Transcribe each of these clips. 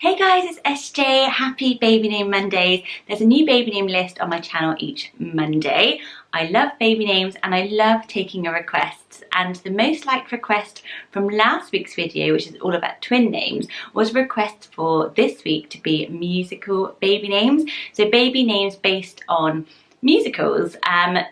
Hey guys, it's SJ. Happy Baby Name Mondays. There's a new baby name list on my channel each Monday. I love baby names and I love taking your requests, and the most liked request from last week's video, which is all about twin names, was a request for this week to be musical baby names. So baby names based on musicals,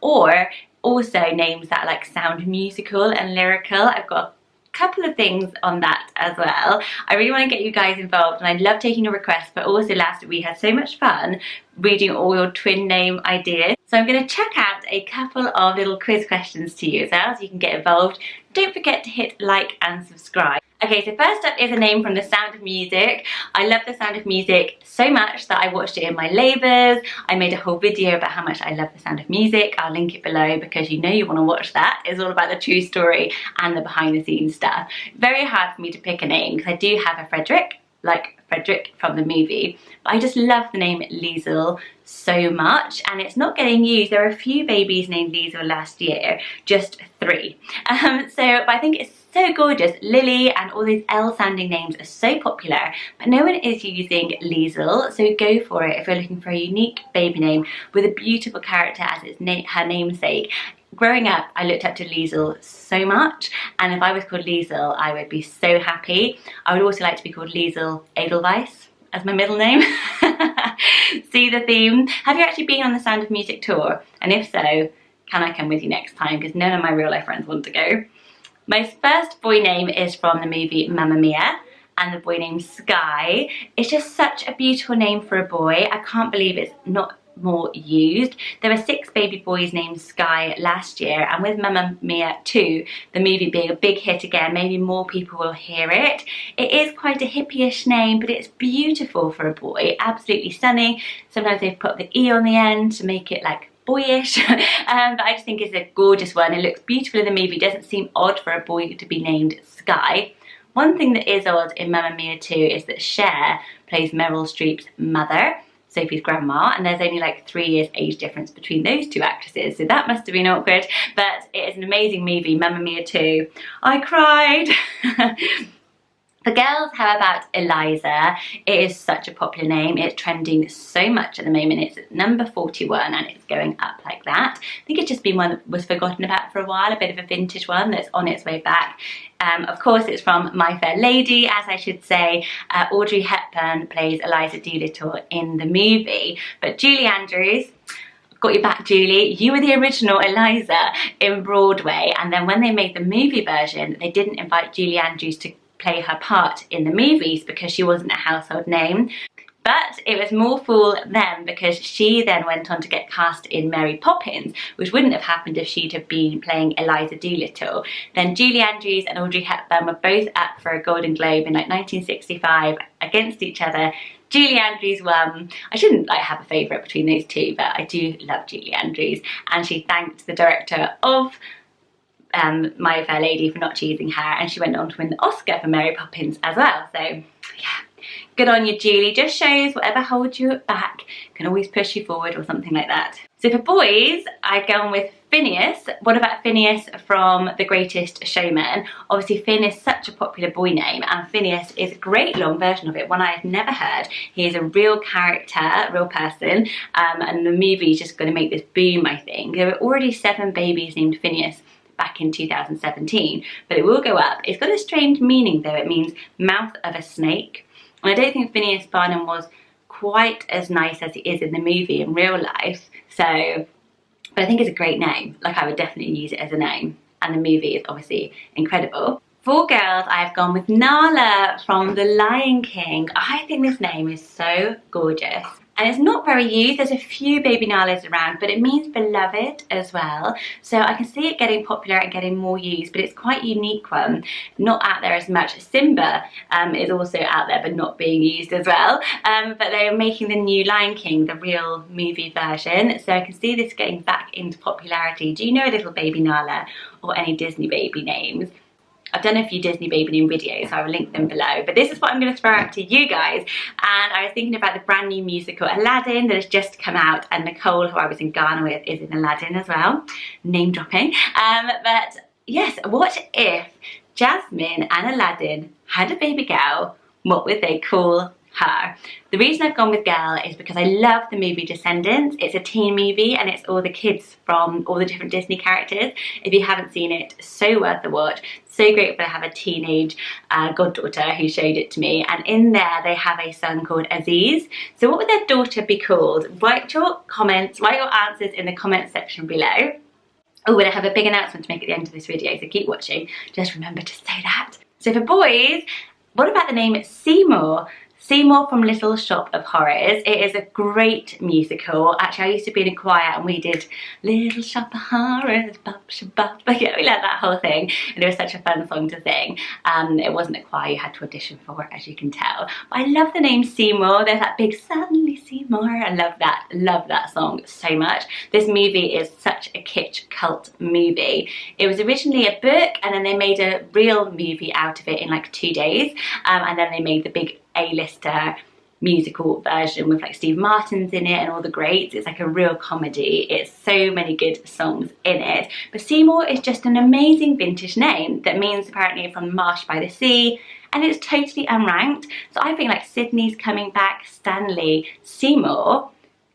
or also names that like sound musical and lyrical. I've got couple of things on that as well. I really want to get you guys involved and I love taking your requests, but also last week we had so much fun reading all your twin name ideas. So I'm going to check out a couple of little quiz questions to you as well, so you can get involved. Don't forget to hit like and subscribe. Okay, so first up is a name from The Sound of Music. I love The Sound of Music so much that I watched it in my labours. I made a whole video about how much I love The Sound of Music. I'll link it below because you know you want to watch that. It's all about the true story and the behind the scenes stuff. Very hard for me to pick a name because I do have a Frederick, like Frederick from the but I just love the name Lisl so much, and it's not getting used. There were a few babies named Lisl last year, just 3. But I think it's so gorgeous. Lily and all these L sounding names are so popular, but no one is using Lisl, so go for it if you're looking for a unique baby name with a beautiful character as her namesake. Growing up, I looked up to Lisl so much, and if I was called Lisl, I would be so happy. I would also like to be called Lisl Edelweiss as my middle name. See the theme? Have you actually been on the Sound of Music tour? And if so, can I come with you next time? Because none of my real life friends want to go. My first boy name is from the movie Mamma Mia, and the boy named Sky. It's just such a beautiful name for a boy. I can't believe it's not more used. There were 6 baby boys named Sky last year, and with Mamma Mia 2, the movie being a big hit again, maybe more people will hear it. It is quite a hippie-ish name, but it's beautiful for a boy, absolutely stunning. Sometimes they've put the E on the end to make it like boyish, but I just think it's a gorgeous one. It looks beautiful in the movie. It doesn't seem odd for a boy to be named Sky. One thing that is odd in Mamma Mia 2 is that Cher plays Meryl Streep's mother, Sophie's grandma, and there's only like 3 years age difference between those 2 actresses, so that must have been awkward, but it is an amazing movie, Mamma Mia 2. I cried. For girls, how about Eliza? It is such a popular name. It's trending so much at the moment. It's at number 41 and it's going up like that. I think it's just been one that was forgotten about for a while, a bit of a vintage one that's on its way back. Of course, it's from My Fair Lady, as I should say. Audrey Hepburn plays Eliza Doolittle in the movie. But Julie Andrews, got your back, Julie. You were the original Eliza in Broadway, and then when they made the movie version, they didn't invite Julie Andrews to play her part in the movies because she wasn't a household name. But it was more fool then because she then went on to get cast in Mary Poppins, which wouldn't have happened if she'd have been playing Eliza Doolittle. Then Julie Andrews and Audrey Hepburn were both up for a Golden Globe in like 1965 against each other. Julie Andrews won. I shouldn't like have a favourite between those 2, but I do love Julie Andrews, and she thanked the director of My Fair Lady for not choosing her, and she went on to win the Oscar for Mary Poppins as well. So yeah, good on you, Julie. Just shows whatever holds you back can always push you forward, or something like that. So for boys, I've gone with Phineas. What about Phineas from The Greatest Showman? Obviously Finn is such a popular boy name, and Phineas is a great long version of it, one I have never heard. He is a real character, real person, and the movie is just going to make this boom, I think. There were already 7 babies named Phineas back in 2017, but it will go up. It's got a strange meaning though. It means mouth of a snake, and I don't think Phineas Barnum was quite as nice as he is in the movie in real life, so but I think it's a great name. Like, I would definitely use it as a name, and the movie is obviously incredible. For girls, I've gone with Nala from The Lion King. I think this name is so gorgeous. And it's not very used. There's a few baby Nalas around, but it means beloved as well. So I can see it getting popular and getting more used, but it's quite a unique one. Not out there as much. Simba is also out there, but not being used as well. But they're making the new Lion King, the real movie version. So I can see this getting back into popularity. Do you know a little baby Nala or any Disney baby names? I've done a few Disney baby name videos, so I will link them below. But this is what I'm going to throw out to you guys. And I was thinking about the brand new musical Aladdin that has just come out. And Nicole, who I was in Ghana with, is in Aladdin as well. Name dropping. But yes, what if Jasmine and Aladdin had a baby girl? What would they call her. The reason I've gone with girl is because I love the movie Descendants. It's a teen movie and it's all the kids from all the different Disney characters. If you haven't seen it, so worth the watch. So grateful to have a teenage goddaughter who showed it to me, and in there they have a son called Aziz. So what would their daughter be called? Write your answers in the comments section below. Oh, and I have a big announcement to make at the end of this video, so keep watching. Just remember to say that. So for boys, what about the name Seymour? Seymour from Little Shop of Horrors. It is a great musical. Actually, I used to be in a choir and we did Little Shop of Horrors, bop, shabop. Yeah, we learned that whole thing, and it was such a fun song to sing. It wasn't a choir you had to audition for, as you can tell. But I love the name Seymour. There's that big "Suddenly Seymour." I love that song so much. This movie is such a kitsch cult movie. It was originally a book, and then they made a real movie out of it in like 2 days, and then they made the big A-lister musical version with like Steve Martin's in it and all the greats. It's like a real comedy. It's so many good songs in it. But Seymour is just an amazing vintage name that means apparently from marsh by the sea, and it's totally unranked. So I think like Sydney's coming back, Stanley, Seymour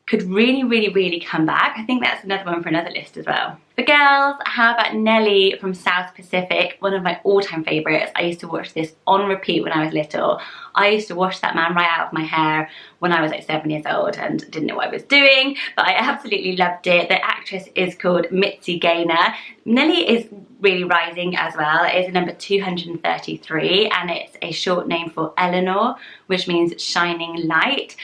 could really come back. I think that's another one for another list as well. For girls, how about Nellie from South Pacific? One of my all-time favourites. I used to watch this on repeat when I was little. I used to wash that man right out of my hair when I was like 7 years old and didn't know what I was doing, but I absolutely loved it. The actress is called Mitzi Gaynor. Nellie is really rising as well. It is number 233, and it's a short name for Eleanor, which means shining light.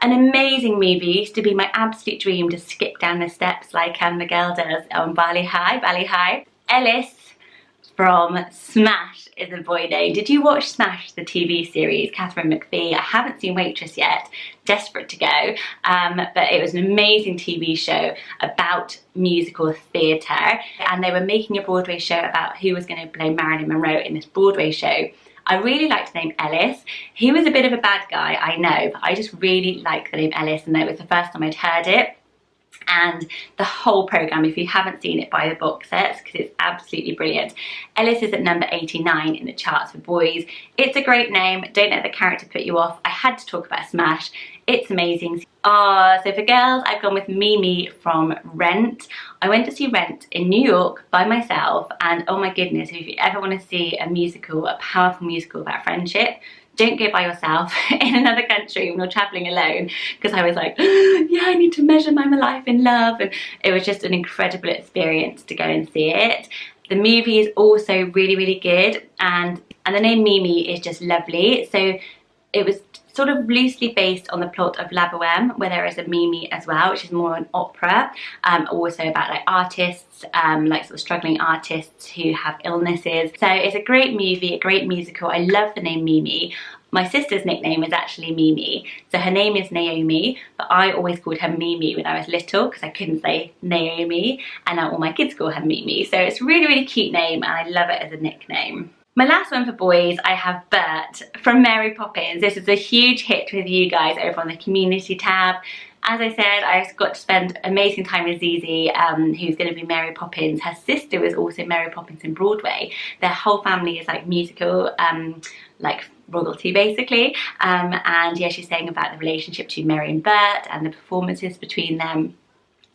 An amazing movie. Used to be my absolute dream to skip down the steps like the girl does on Bali High. Ellis from Smash is a boy name. Did you watch Smash, the TV series? Catherine McPhee. I haven't seen Waitress yet. Desperate to go. But it was an amazing TV show about musical theatre, and they were making a Broadway show about who was going to play Marilyn Monroe in this Broadway show. I really liked the name Ellis. He was a bit of a bad guy, I know, but I just really like the name Ellis, and that was the first time I'd heard it. And the whole programme, if you haven't seen it, buy the box sets because it's absolutely brilliant. Ellis is at number 89 in the charts for boys. It's a great name. Don't let the character put you off. I had to talk about Smash. It's amazing. So for girls, I've gone with Mimi from Rent. I went to see Rent in New York by myself, and oh my goodness, if you ever want to see a musical, a powerful musical about friendship, don't go by yourself in another country when you're traveling alone, because I was like, yeah, I need to measure my life in love, and it was just an incredible experience to go and see it. The movie is also really good, and the name Mimi is just lovely. So it was sort of loosely based on the plot of La Boheme, where there is a Mimi as well, which is more an opera, also about like artists, like sort of struggling artists who have illnesses. So it's a great movie, a great musical. I love the name Mimi. My sister's nickname is actually Mimi, so her name is Naomi, but I always called her Mimi when I was little because I couldn't say Naomi, and now all my kids call her Mimi. So it's a really cute name, and I love it as a nickname. My last one for boys, I have Bert from Mary Poppins. This is a huge hit with you guys over on the community tab. As I said, I got to spend amazing time with Zizi, who's going to be Mary Poppins. Her sister was also Mary Poppins in Broadway. Their whole family is like musical, like royalty basically. And yeah, she's saying about the relationship between Mary and Bert and the performances between them.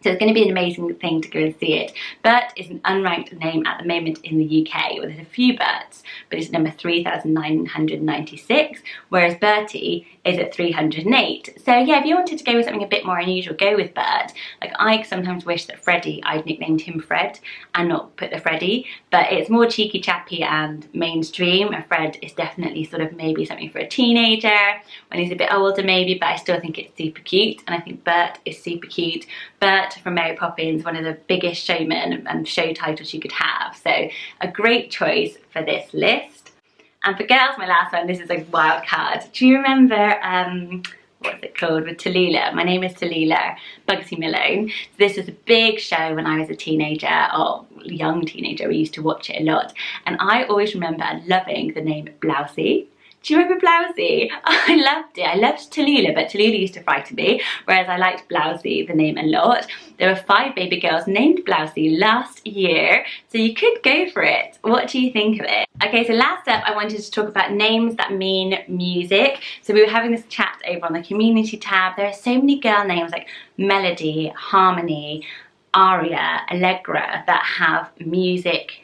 So it's going to be an amazing thing to go and see it. Bert is an unranked name at the moment in the UK. Well, there's a few Berts, but it's number 3,996, whereas Bertie is at 308. So yeah, if you wanted to go with something a bit more unusual, go with Bert. Like I sometimes wish that Freddie, I'd nicknamed him Fred and not put the Freddie, but it's more cheeky chappy and mainstream. And Fred is definitely sort of maybe something for a teenager when he's a bit older maybe, but I still think it's super cute, and I think Bert is super cute. Bert from Mary Poppins, one of the biggest showmen and show titles you could have. So a great choice for this list. And for girls, my last one, this is a wild card. Do you remember, what's it called, with Tallulah? My name is Tallulah, Bugsy Malone. So this was a big show when I was a teenager, or young teenager. We used to watch it a lot. And I always remember loving the name Blousey. Do you remember Blousey? I loved it. I loved Tallulah, but Tallulah used to frighten me, whereas I liked Blousey, the name, a lot. There were 5 baby girls named Blousey last year, so you could go for it. What do you think of it? Okay, so last up I wanted to talk about names that mean music. So we were having this chat over on the community tab. There are so many girl names like Melody, Harmony, Aria, Allegra that have music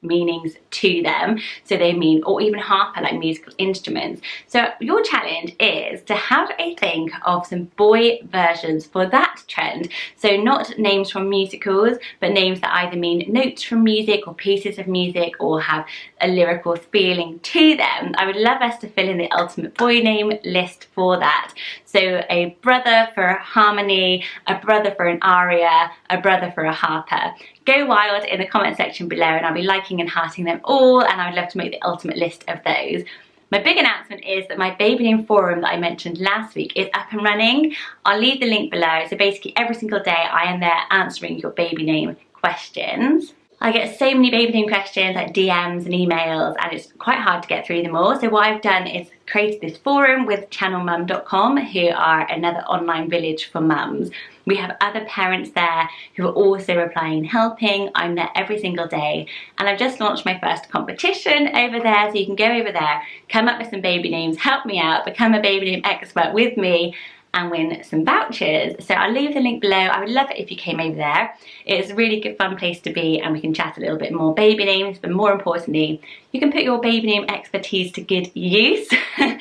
meanings to them, so they mean, or even harper, like musical instruments. So your challenge is to have a think of some boy versions for that trend. So not names from musicals, but names that either mean notes from music or pieces of music or have a lyrical feeling to them. I would love us to fill in the ultimate boy name list for that. So a brother for Harmony, a brother for an Aria, a brother for a harper. Go wild in the comment section below, and I'll be liking and hearting them all, and I would love to make the ultimate list of those. My big announcement is that my baby name forum that I mentioned last week is up and running. I'll leave the link below. So basically every single day I am there answering your baby name questions. I get so many baby name questions, like DMs and emails, and it's quite hard to get through them all. So what I've done is created this forum with channelmum.com, who are another online village for mums. We have other parents there who are also replying and helping. I'm there every single day, and I've just launched my first competition over there, so you can go over there, come up with some baby names, help me out, become a baby name expert with me, and win some vouchers. So I'll leave the link below. I would love it if you came over there. It's a really good fun place to be, and we can chat a little bit more baby names, but more importantly, you can put your baby name expertise to good use. I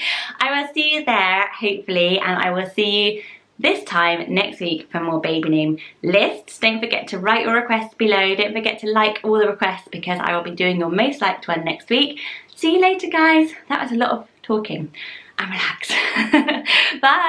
will see you there, hopefully, and I will see you this time next week for more baby name lists. Don't forget to write your requests below. Don't forget to like all the requests, because I will be doing your most liked one next week. See you later, guys. That was a lot of talking. I'm relaxed. Bye.